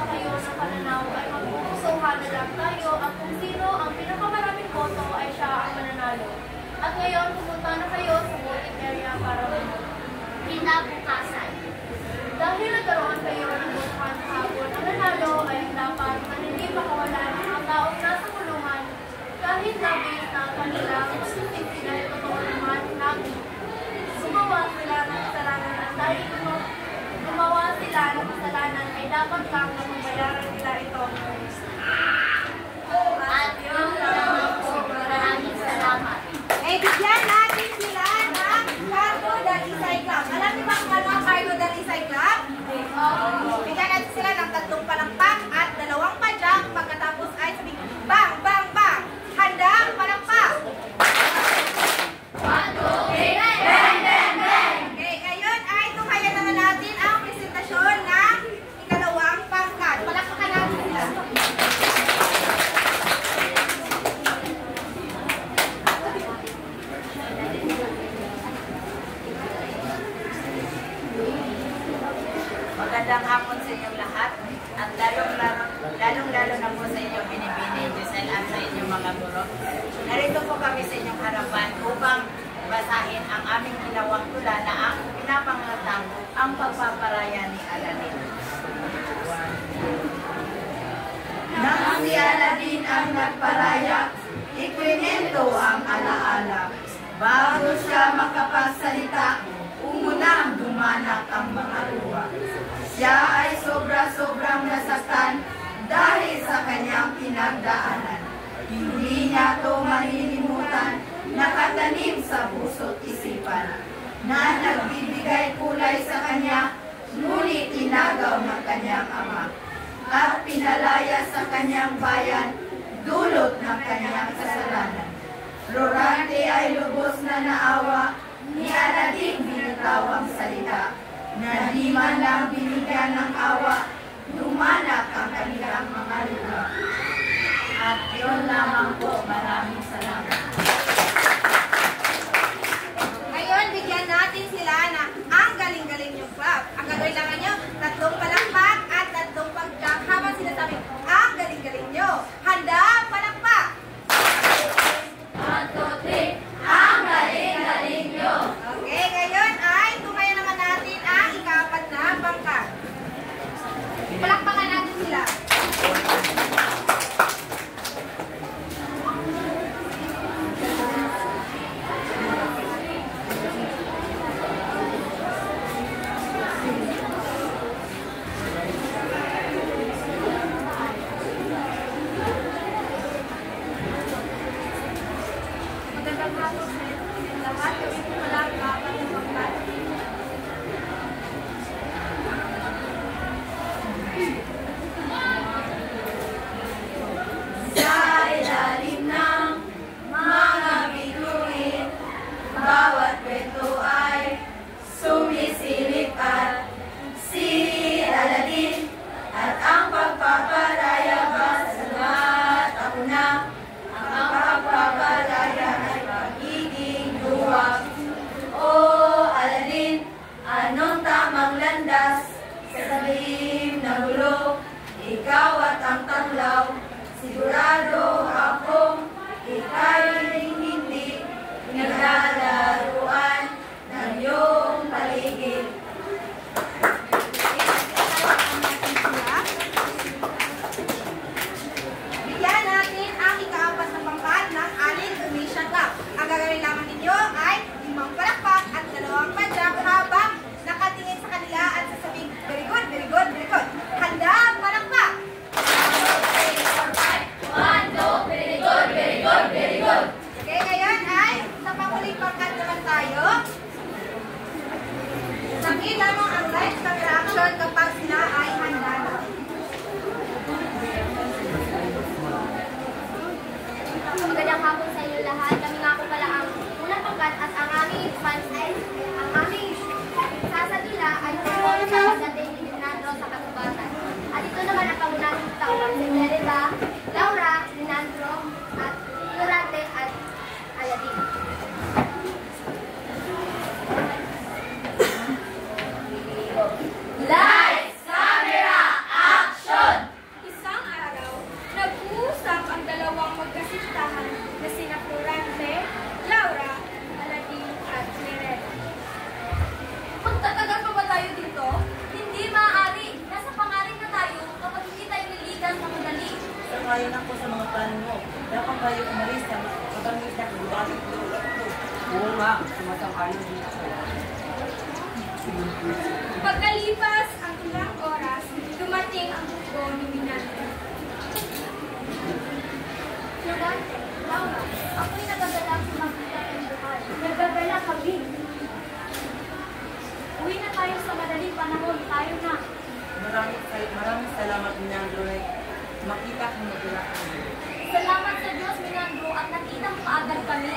kayo ng pananaw ay magpupusuhan na lang tayo at kung sino ang pinakamaraming boto ay siya ang mananalo. At ngayon, pumunta na kayo sa voting area para Kinabukasan. dahil nagkaroon kayo ng botohan kahapon, ang nanalo ay dapat na hindi makawalan ang taong nasa kulungan kahit labis na kanilang pagsisimula ay totoo naman namin. Gumawa sila ng kasalanan at dahil gumawa sila ng kasalanan ay dapat lang na mabayaran nila ito. At yun lamang po. Maraming salamat. Eh, bigyan natin sila ng Cargo Dalisay Club. Alam niyo ba kung ano ang Cargo Dalisay Club? Bigyan natin sila ng 3 palakpak at 2 padyak. Pagkatapos ay sabihin, bang, bang, bang. Handa, palakpak. 1, 2, 3, bang, bang, bang! Okay, ngayon ay tukayan naman natin ang presentasyon ng ikalawang pangkat. Palakpakan natin sila. Magandang hapon sa inyong lahat at lalong-lalo na po sa inyong binibini, Giselle, at sa inyong mga guro. Narito po kami sa inyong harapan upang basahin ang aming ginawang tula na ang pinapangatang ang pagpaparaya ni Aladin. Nang si Aladin ang nagparaya, ikwinento ang alaala. Bago siya makapagsalita, umunang dumanak ang mga luwa. Siya ay sobra-sobrang nasaktan dahil sa kanyang pinagdaanan. Hindi niya ito malilimutan, nakatanim sa puso't isipan, na nagbibigay kulay sa kanya, ngunit tinagaw ng kanyang ama, at pinalaya sa kanyang bayan, dulot ng kanyang kasalanan. Rorante ay lubos na naawa, ni Aladin binitaw ang salita, na di man lang binigyan ng awa, dumanak ang kanilang mga lupa. At yun lamang po, maraming salamat. Ngayon, bigyan natin sila na ang galing-galing yung club. Ang gagawin lang nyo, 3 palakpak at 3 pagdak habang sinasabi, ang galing-galing nyo. Handa, palakpak! 1, 2, 3, ang galing-galing nyo! Okay, ngayon ay tumayan naman natin ang ika-4 na pangkat. Palakpakan natin sila. Magandang hapon sa inyong lahat. Kami po pala ang ika-4 na pangkat. Sa ilalim ng mga bituin, bawat kwento ay sumisilip at si Aladin at ang pagpaparaya ba sa lahat ako na ang pagpaparaya ay pagiging duwag. O Aladin, anong tamang landas sa salim na gulo? Ikaw at ang tanglaw, sigurado akong ika'y hindi naglalaruan ng iyong paligid. Bigyan natin ang ika-4 na pangkat ng Alin Tumisha Club. Ang gagawin lamang ninyo ay 5 palakpak at 2 padyak habang nakatingin sa kanila at sasabing, very good, very good, very good. Handa, palakpak! 1, 2, very good, very good, very good! Okay, ngayon ay sa panguling pangkat naman tayo. Sabihin lamang ang live camera action kapag sila ay handa na. Magandang hapon sa inyo lahat. Kami nga po pala ang unang pangkat at ang aming fans ay ang aming sasadila ay tungkol sa pagdating ni Fernando sa katubatan. At ito naman ang pangunahing tauhan si Merida, Laura, Linandro, at Durante at Aladin. Lights, camera, action! tayo umalis na matamis na kagubalik ko. Oo nga, sumasang-ayon dito. Pagkalipas ang ilang oras, dumating ang hukbo ni Minandro. Florante, Laura, ako'y nagagalang makita ng buhay. Nagagala kami. Uwi na tayo sa madaling panahon. Tayo na. Maraming salamat, Minandro, na makita kong magula kami. Salamat sa Diyos, Minandro, at nakita mo kaagad kami.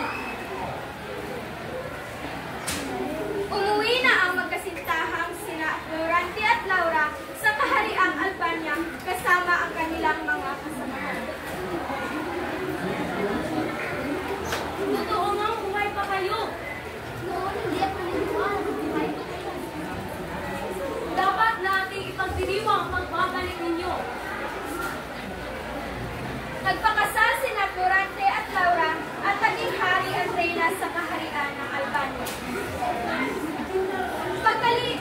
Umuwi na ang magkasintahang sina Florante at Laura sa kahariang Albania kasama ang kanilang mga kasamahan. Totoo nga, buhay pa kayo. Noon, hindi ako naniniwala. Buhay pa kayo. Dapat nating ipagdiriwang ang pagbabalik ninyo. Nagpakasal sina Florante at Laura at naging hari at reyna sa kaharian ng Albania.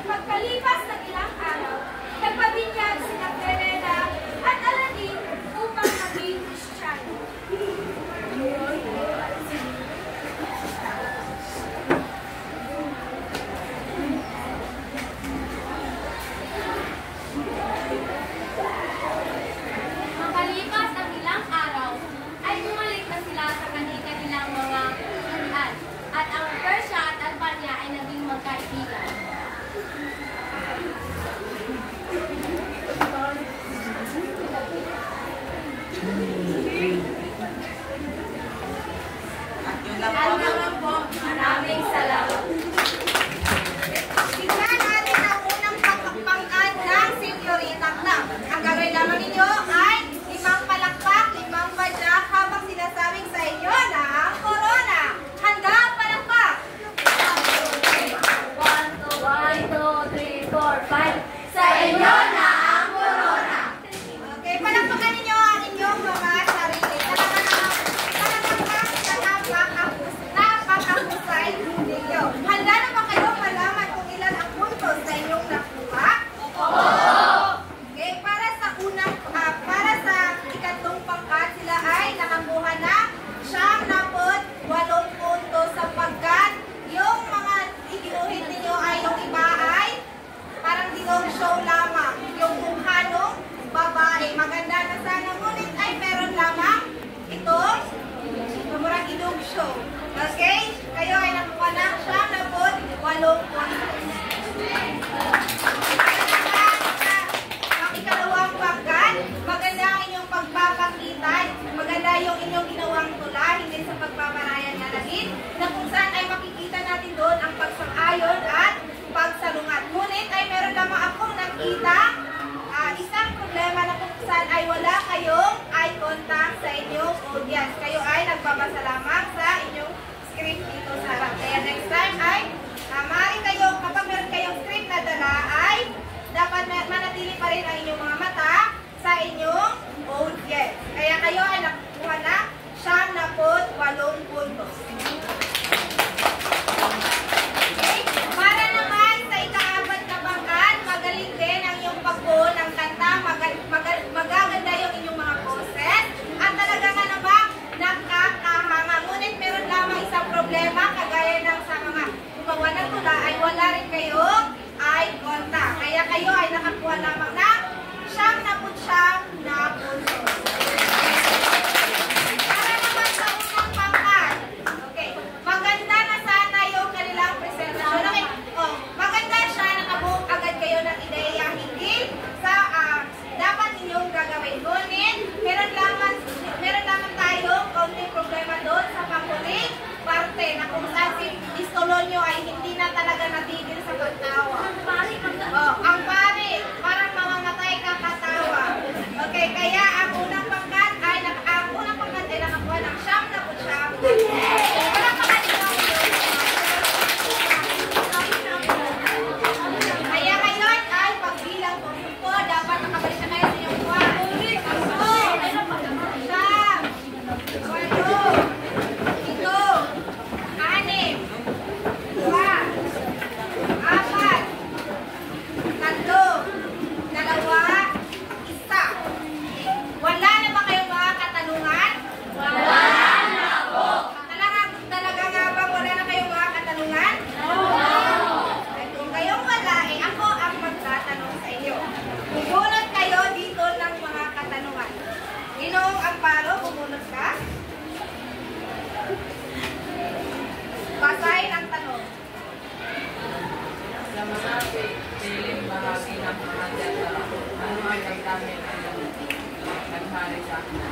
Pagkalipas ng ilang araw, nagpabinyag sina Pereda at Aladdin upang maging Kristiyano. Makalipas ang ilang araw, ay bumalik na sila sa kanilang mga harian. At ang Persia at Albania ay naging magkaibigan. At yun lang po. Maraming salamat. Tingnan natin ang unang pagpapangad ng Senyorita Clam. Ang gagawin lamang ninyo ay 5 palakpak, 5 badyak habang sinasabing sa inyo na ang corona. Handa ang palakpak! 1, 2, 3, 4, 5. Sa inyo na ang corona. Okay, palakpakan ninyo ang inyong mga sarili. Napakahusay ninyo. Handa na ba kayo malaman kung ilan ang puntos sa inyong nakuha? Okay, para sa ikatlong pangkat, sila ay nakakuha na 78 puntos sapagkat yung mga iginuhit ninyo ay yung iba ay parang show lamang. Yung mukhanong babae, maganda na sana, ngunit ay meron lamang itong murang idong show. Okay? Kayo ay nakuha ng 78 puntos. Ang ikalawang pangkat, maganda ang inyong pagpapakita, maganda yung inyong ginawang tula, hindi sa pagpaparayan na lagin, na kung saan ay makikita natin doon ang pagsang-ayon at pagsalungat. Ngunit ay meron lamang akong nakita isang problema na kung saan ay wala kayong eye contact sa inyong audience. Kayo ay nagbabasa lamang sa inyong script dito sa harap. Kaya next time ay maaari kayo, kapag meron kayong script na dala, ay dapat manatili pa rin ang inyong mga mata sa inyong audience. Kaya kayo ay nakukuha na 78 puntos. Okay? Para naman sa ika-4 na pangkat, magaling din ang iyong pagbuo ng kanta, magaganda yung inyong mga poses, at talaga nga naman nakakahanga. Ngunit meron lamang isang problema, kagaya ng sa mga gumawa ng tula, ay wala rin kayong eye contact. Kaya kayo ay nakakuha lamang ng 79 na puntos. Para naman sa unang pangkat, ka? Basahin ang tanong. Sa mga piling bahagi ng mga data, ano ay nagdamit ang naghari sa akin?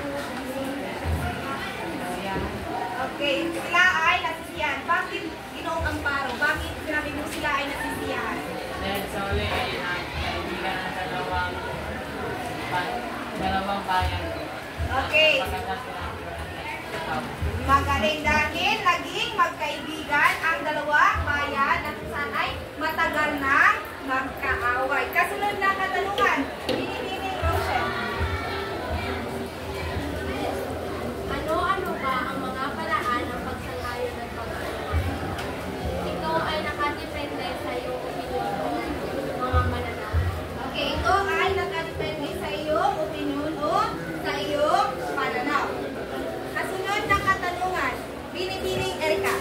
Okay, sila ay nasisiyahan. Bakit ginoong ang paro? Bakit sinabi mo sila ay nasisiyahan? Dahil sa uli ay kaibigan ng dalawang bayan. Okay. Pagkatapos ng Magaling dahil naging magkaibigan ang dalawa bayan at sanay matagal na magkaaway. Kasunod na katanungan, Binibining Rochelle. Ano-ano ba ang mga paraan ng pagsalayo ng pag-aaral? Ito ay nakadepende sa iyong opinion o mga mananaw. Okay, ito ay nakadepende sa iyong opinion o sa iyong pananaw. Kasunod na katanungan, Binibining Erika.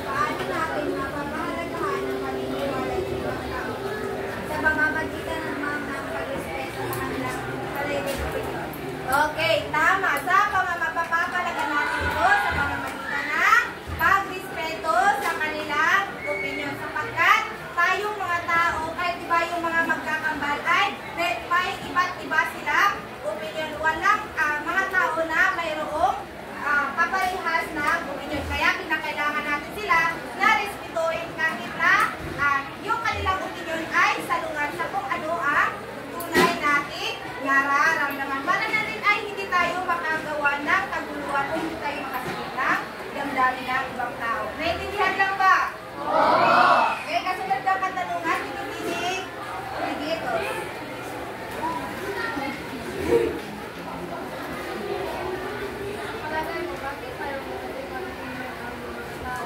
Paano natin mapapahalagahan ang paniniwala ng ibang tao sa pamamagitan ng mga pag-respeto sa kanilang sariling opinion? Okay, tama. Sa mapapapalaga natin ito sa pamamagitan ng pagrespeto sa kanilang opinion. Sapagkat tayong mga tao, kahit iba yung mga magkakambal ay may iba't iba silang opinion. Walang mga tao na mayroong kaparehas na opinion. Kaya kinakailangan natin sila na respetuhin kahit na yung kanilang opinion ay salungan sa kung ano ang tunay natin nararamdaman. Para na rin ay hindi tayo makagawa ng kaguluhan o hindi tayo makasakit ng damdamin ng ibang tao. Naintindihan lang ba? Oo! Okay, kasunod ng katanungan, Binibining Rigitos. Palagay mo, bakit parang magkakaibigan ang mga tao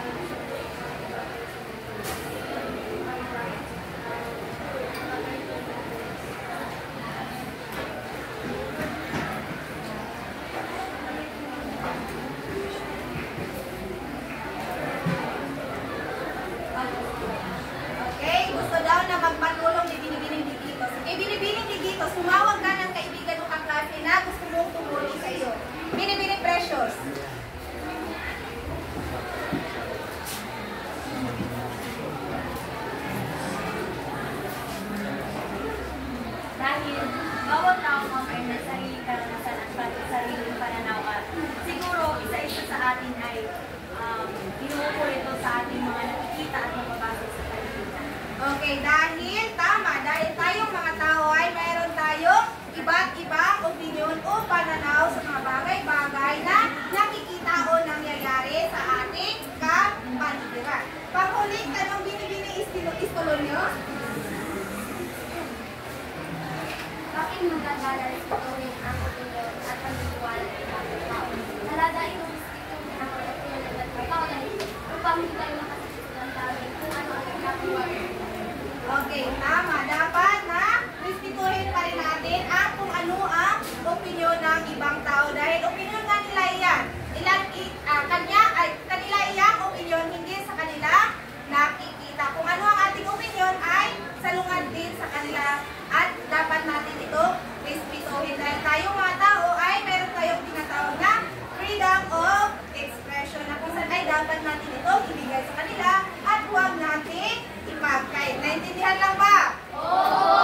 Okay, gusto daw na magpatulong ni Binibining Rigitos. Okay, Binibining Rigitos, sumawag ka ng kaibigan o kaklase na gusto mong tumulong sa iyo. Binibining Precious. Dahil bawat tao ay may sariling karanasan at sariling pananaw at siguro isa-isa sa atin ay binuko ito sa ating mga nakikita at mababasa sa paligid. Okay, dahil tama, dahil tayong mga tao ay mayroon tayong iba't ibang opinion o pananaw sa mga bagay-bagay na nakikita o nangyayari sa ating kapaligiran. Panghuling tanong, Binibining Istolonyo. Bakit magagalang ituloy ang opinion at paniniwala ng ibang tao? Naladain mo ituloy ang opinion at pagkakawalay upang hindi tayo makasisip ng dami kung ano ang nagkakawa. Okay, tama. Dapat na respetuhin pa rin natin ang kung ano ang opinion ng ibang tao. Dahil opinion nga nila yan. Kanila iyang opinion, hindi sa kanila nakikita. Kung ano ang ating opinion ay salungan din sa kanila. At dapat natin ito respetuhin. Dahil tayong mga tao ay meron tayong tinatawag na freedom of expression. Na kung saan ay dapat natin ito ibigay sa kanila at huwag natin ipagkait. Naintindihan lang ba? Oo!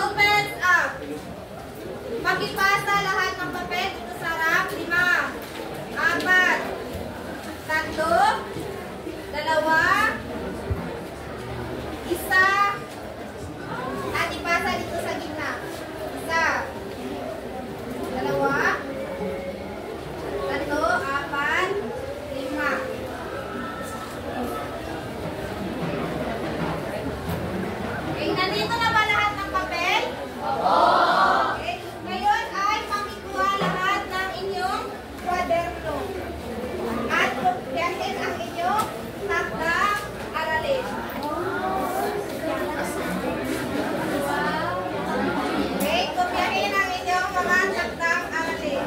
Ballpens up. Pakipasa lahat ng papel dito sa harap. 5, 4, 3, 2, 1, at ipasa dito sa gitna. 1, 2, 3, 4, 5. Okay, nandito na ba lahat ng papel? Okay, ngayon ay makikuha lahat ng inyong kwaderno. At kopyahin ang inyong takdang aralin. Okay, kopyahin ang inyong mga takdang aralin.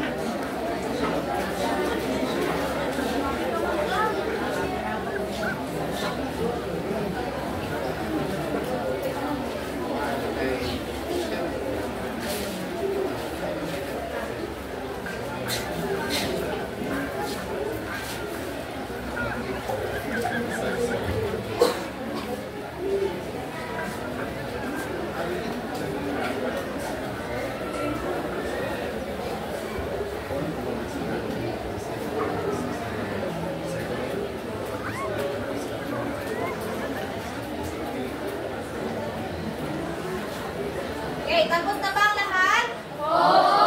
Okay, tapos na ba ang lahat? Oo!